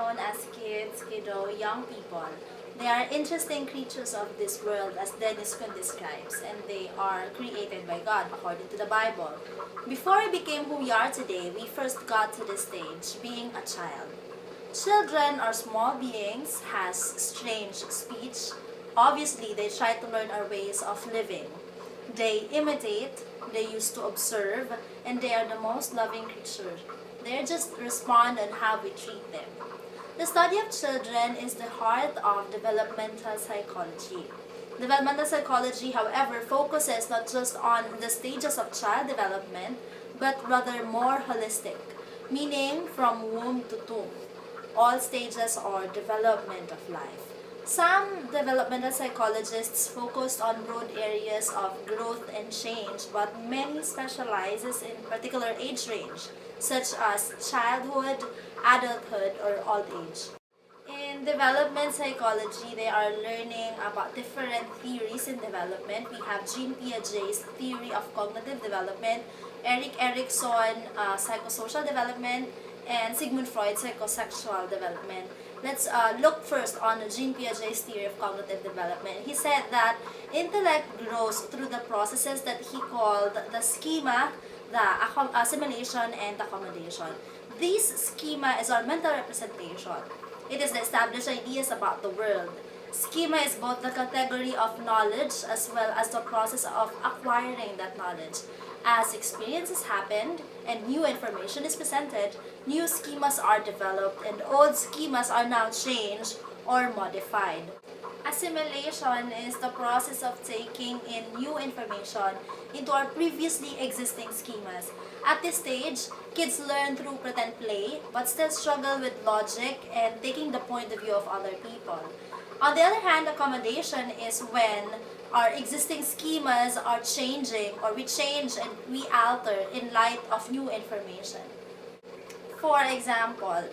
known as kids, kiddo, young people. They are interesting creatures of this world, as Dennis Kuhn describes, and they are created by God according to the Bible. Before we became who we are today, we first got to this stage, being a child. Children are small beings, has strange speech. Obviously, they try to learn our ways of living. They imitate, they used to observe, and they are the most loving creatures. They just respond on how we treat them. The study of children is the heart of developmental psychology. Developmental psychology, however, focuses not just on the stages of child development, but rather more holistic, meaning from womb to tomb, all stages or development of life. Some developmental psychologists focused on broad areas of growth and change, but many specializes in particular age range, such as childhood, adulthood, or old age. In development psychology, they are learning about different theories in development. We have Jean Piaget's theory of cognitive development, Erikson, psychosocial development, and Sigmund Freud, psychosexual development. Let's look first on Jean Piaget's theory of cognitive development. He said that intellect grows through the processes that he called the schema, the assimilation, and accommodation. This schema is our mental representation. It is the established ideas about the world. Schema is both the category of knowledge as well as the process of acquiring that knowledge. As experiences happen and new information is presented, new schemas are developed and old schemas are now changed or modified. Assimilation is the process of taking in new information into our previously existing schemas. At this stage, kids learn through pretend play but still struggle with logic and taking the point of view of other people. On the other hand, accommodation is when our existing schemas are changing or we change and we alter in light of new information. For example,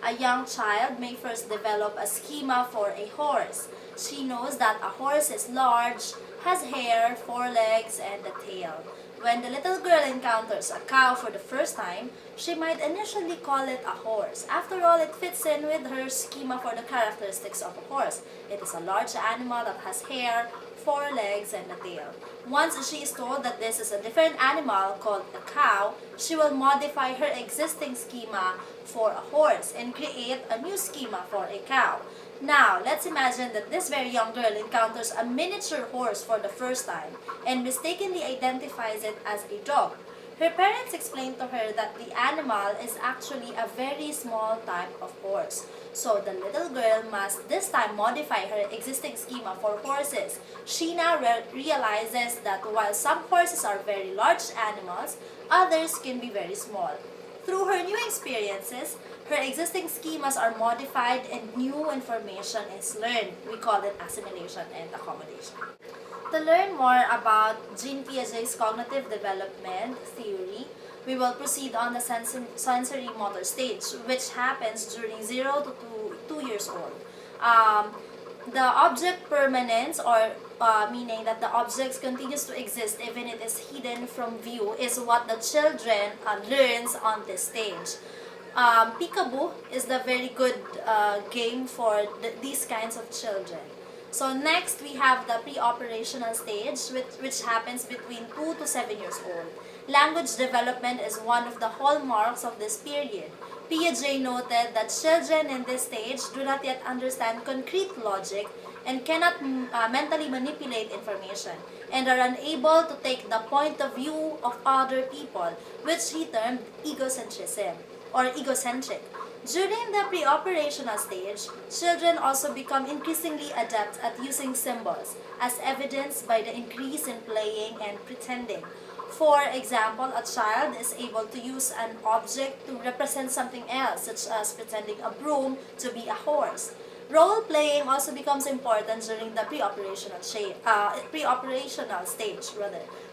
a young child may first develop a schema for a horse. She knows that a horse is large, has hair, 4 legs, and a tail. When the little girl encounters a cow for the first time, she might initially call it a horse. After all, it fits in with her schema for the characteristics of a horse. It is a large animal that has hair, 4 legs, and a tail. Once she is told that this is a different animal called a cow, she will modify her existing schema for a horse and create a new schema for a cow. Now, let's imagine that this very young girl encounters a miniature horse for the first time and mistakenly identifies it as a dog. Her parents explain to her that the animal is actually a very small type of horse. So the little girl must this time modify her existing schema for horses. She now realizes that while some horses are very large animals, others can be very small. Through her new experiences, her existing schemas are modified and new information is learned. We call it assimilation and accommodation. To learn more about Jean Piaget's cognitive development theory, we will proceed on the sensory motor stage, which happens during 0 to 2 years old. The object permanence, or meaning that the object continues to exist even it is hidden from view, is what the children learns on this stage. Peekaboo is the very good game for these kinds of children. So next, we have the pre-operational stage, which happens between 2 to 7 years old. Language development is one of the hallmarks of this period. Piaget noted that children in this stage do not yet understand concrete logic and cannot mentally manipulate information and are unable to take the point of view of other people, which he termed egocentrism or egocentric. During the pre-operational stage, children also become increasingly adept at using symbols, as evidenced by the increase in playing and pretending. For example, a child is able to use an object to represent something else, such as pretending a broom to be a horse. Role-playing also becomes important during the pre-operational stage.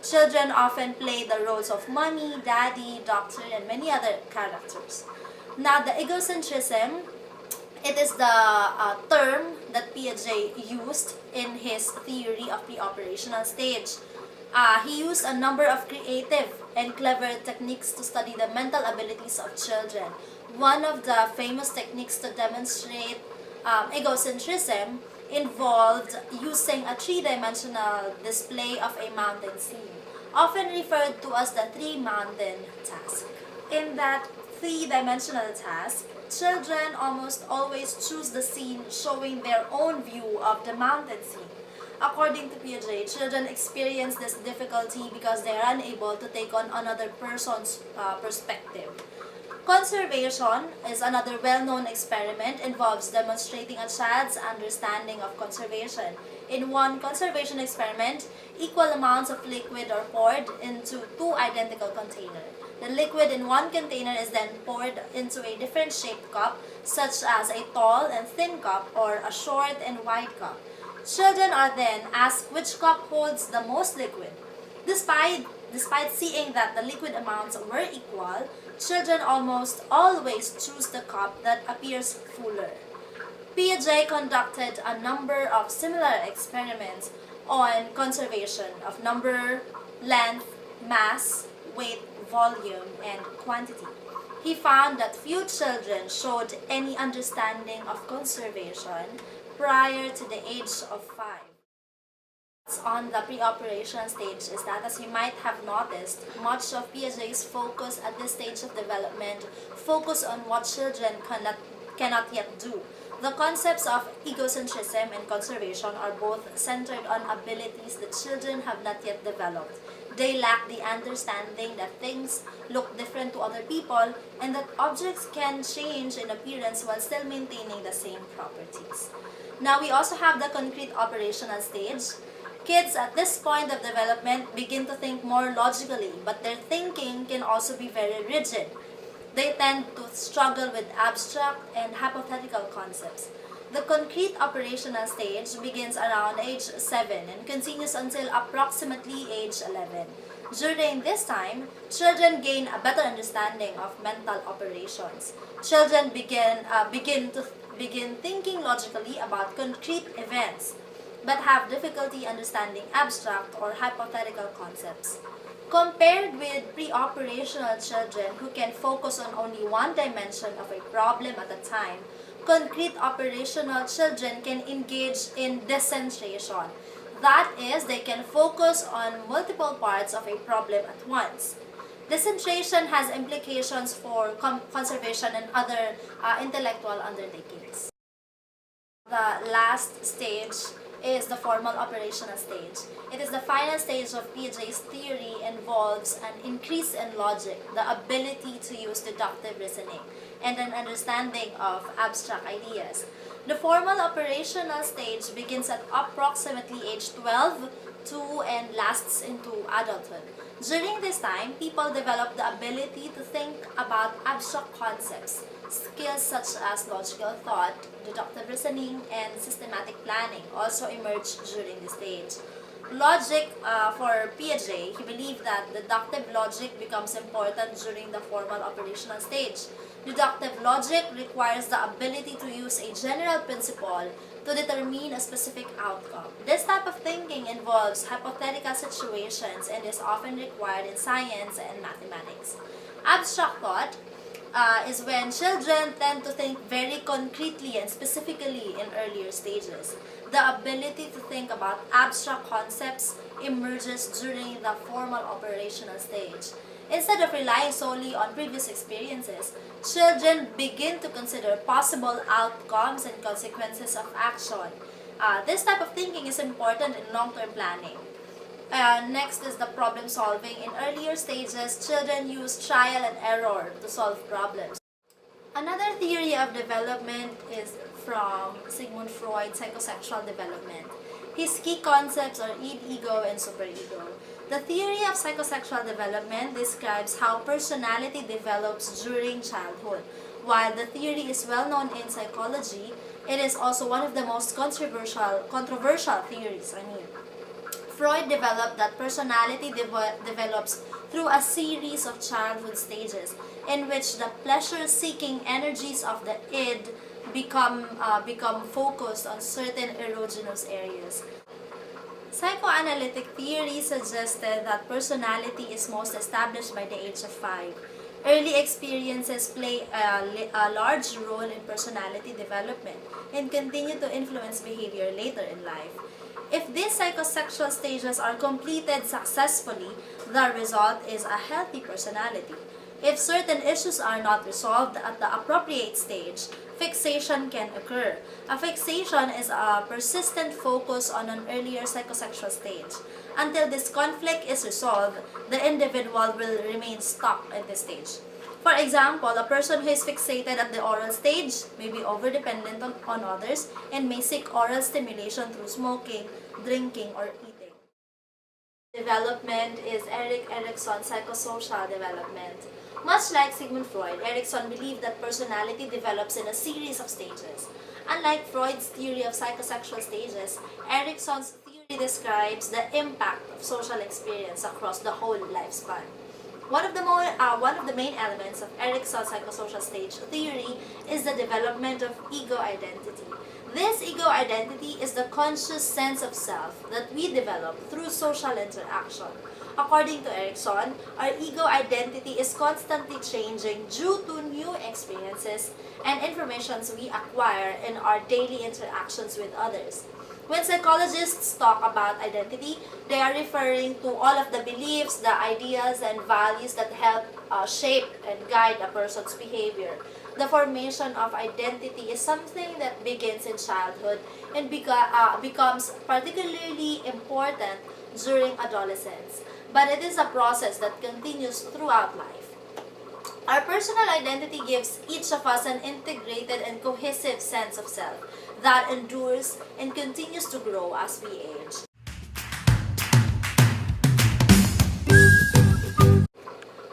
Children often play the roles of mommy, daddy, doctor, and many other characters. Now, the egocentrism, it is the term that Piaget used in his theory of pre-operational stage. He used a number of creative and clever techniques to study the mental abilities of children. One of the famous techniques to demonstrate egocentrism involved using a three-dimensional display of a mountain scene, often referred to as the three-mountain task. In that three-dimensional task, children almost always choose the scene showing their own view of the mountain scene. According to Piaget, children experience this difficulty because they are unable to take on another person's perspective. Conservation is another well-known experiment, involves demonstrating a child's understanding of conservation. In one conservation experiment, equal amounts of liquid are poured into two identical containers. The liquid in one container is then poured into a different shaped cup, such as a tall and thin cup or a short and wide cup. Children are then asked which cup holds the most liquid. Despite seeing that the liquid amounts were equal, children almost always choose the cup that appears fuller. Piaget conducted a number of similar experiments on conservation of number, length, mass, weight, volume, and quantity. He found that few children showed any understanding of conservation prior to the age of 5. On the pre-operation stage is that, as you might have noticed, much of Piaget's focus at this stage of development focus on what children cannot yet do. The concepts of egocentrism and conservation are both centered on abilities that children have not yet developed. They lack the understanding that things look different to other people and that objects can change in appearance while still maintaining the same properties. Now we also have the concrete operational stage. Kids at this point of development begin to think more logically, but their thinking can also be very rigid. They tend to struggle with abstract and hypothetical concepts. The concrete operational stage begins around age 7 and continues until approximately age 11. During this time, children gain a better understanding of mental operations. Children begin thinking logically about concrete events, but have difficulty understanding abstract or hypothetical concepts. Compared with pre-operational children who can focus on only one dimension of a problem at a time, concrete operational children can engage in decentration. That is, they can focus on multiple parts of a problem at once. Decentration has implications for conservation and other intellectual undertakings. The last stage is the formal operational stage. It is the final stage of Piaget's theory, involves an increase in logic, the ability to use deductive reasoning, and an understanding of abstract ideas. The formal operational stage begins at approximately age 12 and lasts into adulthood. During this time, people develop the ability to think about abstract concepts. Skills such as logical thought, deductive reasoning, and systematic planning also emerge during this stage. Logic, for Piaget, he believed that deductive logic becomes important during the formal operational stage. Deductive logic requires the ability to use a general principle to determine a specific outcome. This type of thinking involves hypothetical situations and is often required in science and mathematics. Abstract thought is when children tend to think very concretely and specifically in earlier stages. The ability to think about abstract concepts emerges during the formal operational stage. Instead of relying solely on previous experiences, children begin to consider possible outcomes and consequences of action. This type of thinking is important in long-term planning. Next is the problem solving. In earlier stages, children use trial and error to solve problems. Another theory of development is from Sigmund Freud, psychosexual development. His key concepts are id-ego and superego. The theory of psychosexual development describes how personality develops during childhood. While the theory is well known in psychology, it is also one of the most controversial theories. Freud developed that personality develops through a series of childhood stages in which the pleasure-seeking energies of the id become focused on certain erogenous areas. Psychoanalytic theory suggested that personality is most established by the age of 5. Early experiences play a large role in personality development and continue to influence behavior later in life. If these psychosexual stages are completed successfully, the result is a healthy personality. If certain issues are not resolved at the appropriate stage, fixation can occur. A fixation is a persistent focus on an earlier psychosexual stage. Until this conflict is resolved, the individual will remain stuck at this stage. For example, a person who is fixated at the oral stage may be over-dependent on others and may seek oral stimulation through smoking, drinking, or eating. Development is Erikson's psychosocial development. Much like Sigmund Freud, Erikson believed that personality develops in a series of stages. Unlike Freud's theory of psychosexual stages, Erikson's theory describes the impact of social experience across the whole lifespan. One of the main elements of Erikson's psychosocial stage theory is the development of ego identity. This ego identity is the conscious sense of self that we develop through social interaction. According to Erikson, our ego identity is constantly changing due to new experiences and informations we acquire in our daily interactions with others. When psychologists talk about identity, they are referring to all of the beliefs, the ideas, and values that help shape and guide a person's behavior. The formation of identity is something that begins in childhood and becomes particularly important during adolescence, but it is a process that continues throughout life. Our personal identity gives each of us an integrated and cohesive sense of self that endures and continues to grow as we age.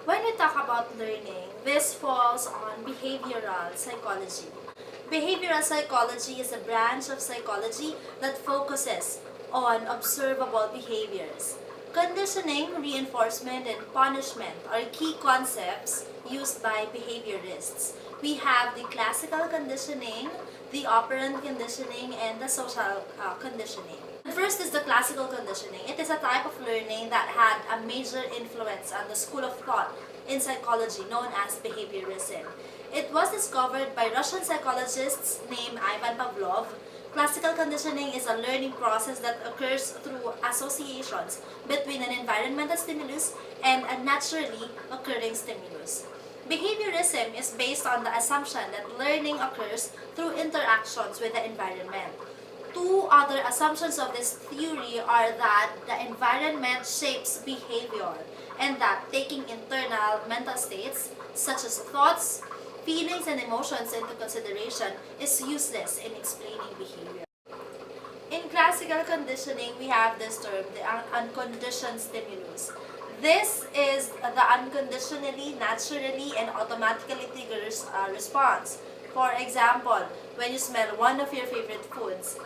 When we talk about learning, this falls on behavioral psychology. Behavioral psychology is a branch of psychology that focuses on observable behaviors. Conditioning, reinforcement, and punishment are key concepts used by behaviorists. We have the classical conditioning, the operant conditioning, and the social conditioning. First is the classical conditioning. It is a type of learning that had a major influence on the school of thought in psychology known as behaviorism. It was discovered by Russian psychologists named Ivan Pavlov. Classical conditioning is a learning process that occurs through associations between an environmental stimulus and a naturally occurring stimulus. Behaviorism is based on the assumption that learning occurs through interactions with the environment. Two other assumptions of this theory are that the environment shapes behavior and that taking internal mental states, such as thoughts, feelings, and emotions into consideration is useless in explaining behavior. In classical conditioning, we have this term, the unconditioned stimulus. This is the unconditionally, naturally, and automatically triggers a response. For example, when you smell one of your favorite foods,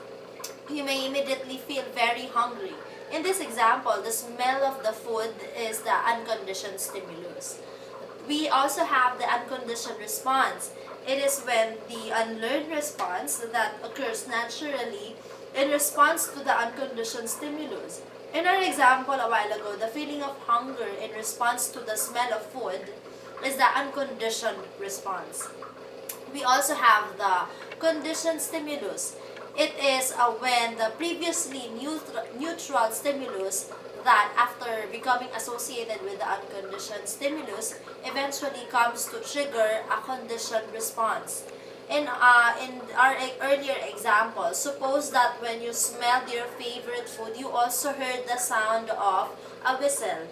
you may immediately feel very hungry. In this example, the smell of the food is the unconditioned stimulus. We also have the unconditioned response. It is when the unlearned response that occurs naturally in response to the unconditioned stimulus. In our example a while ago, the feeling of hunger in response to the smell of food is the unconditioned response. We also have the conditioned stimulus. It is when the previously neutral stimulus that after becoming associated with the unconditioned stimulus eventually comes to trigger a conditioned response. In our earlier example, suppose that when you smelled your favorite food, you also heard the sound of a whistle.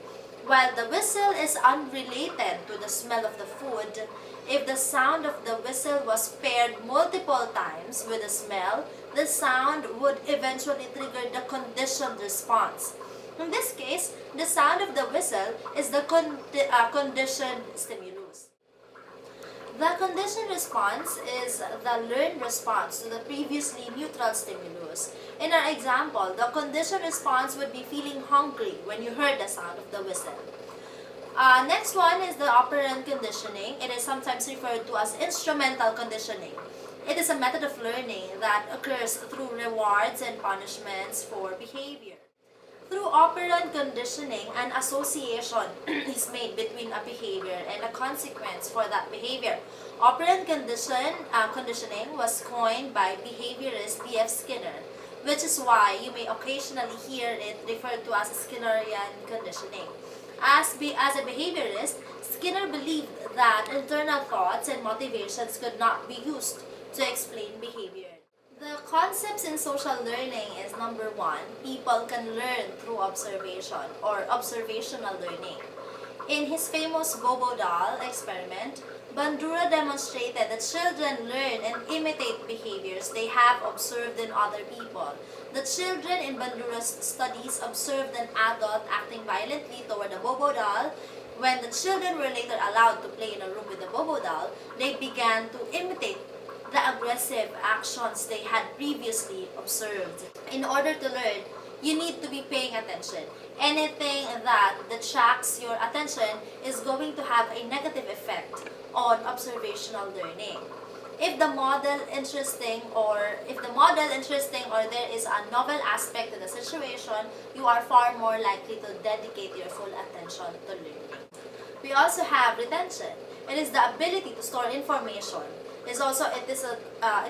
While the whistle is unrelated to the smell of the food, if the sound of the whistle was paired multiple times with the smell, the sound would eventually trigger the conditioned response. In this case, the sound of the whistle is the conditioned stimulus. The conditioned response is the learned response to the previously neutral stimulus. In our example, the conditioned response would be feeling hungry when you heard the sound of the whistle. Next one is the operant conditioning. It is sometimes referred to as instrumental conditioning. It is a method of learning that occurs through rewards and punishments for behavior. Through operant conditioning, an association is made between a behavior and a consequence for that behavior. Operant conditioning was coined by behaviorist B.F. Skinner, which is why you may occasionally hear it referred to as Skinnerian conditioning. As a behaviorist, Skinner believed that internal thoughts and motivations could not be used to explain behavior. The concepts in social learning is number one, people can learn through observation or observational learning. In his famous Bobo doll experiment, Bandura demonstrated that children learn and imitate behaviors they have observed in other people. The children in Bandura's studies observed an adult acting violently toward a Bobo doll. When the children were later allowed to play in a room with the Bobo doll, they began to imitate the aggressive actions they had previously observed. In order to learn, you need to be paying attention. Anything that detracts your attention is going to have a negative effect on observational learning. If the model interesting or there is a novel aspect to the situation, you are far more likely to dedicate your full attention to learning. We also have retention. It is the ability to store information. It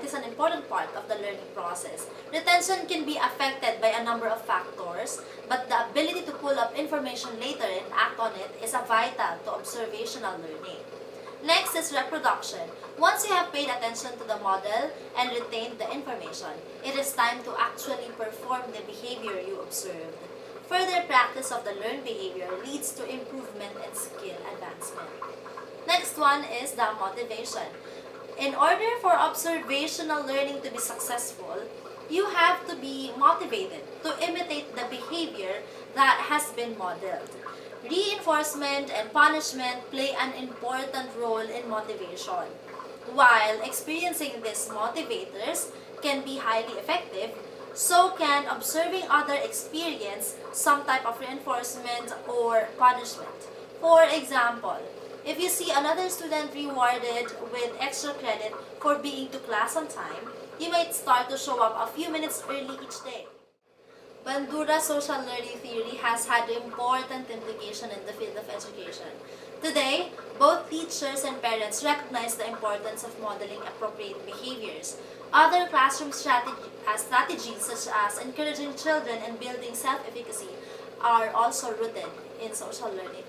is an important part of the learning process. Retention can be affected by a number of factors, but the ability to pull up information later and act on it is vital to observational learning. Next is reproduction. Once you have paid attention to the model and retained the information, it is time to actually perform the behavior you observed. Further practice of the learned behavior leads to improvement and skill advancement. Next one is the motivation. In order for observational learning to be successful, you have to be motivated to imitate the behavior that has been modeled. Reinforcement and punishment play an important role in motivation. While experiencing these motivators can be highly effective, so can observing other experience some type of reinforcement or punishment. For example, if you see another student rewarded with extra credit for being to class on time, you might start to show up a few minutes early each day. Bandura's social learning theory has had important implication in the field of education. Today, both teachers and parents recognize the importance of modeling appropriate behaviors. Other classroom strategies such as encouraging children and building self-efficacy are also rooted in social learning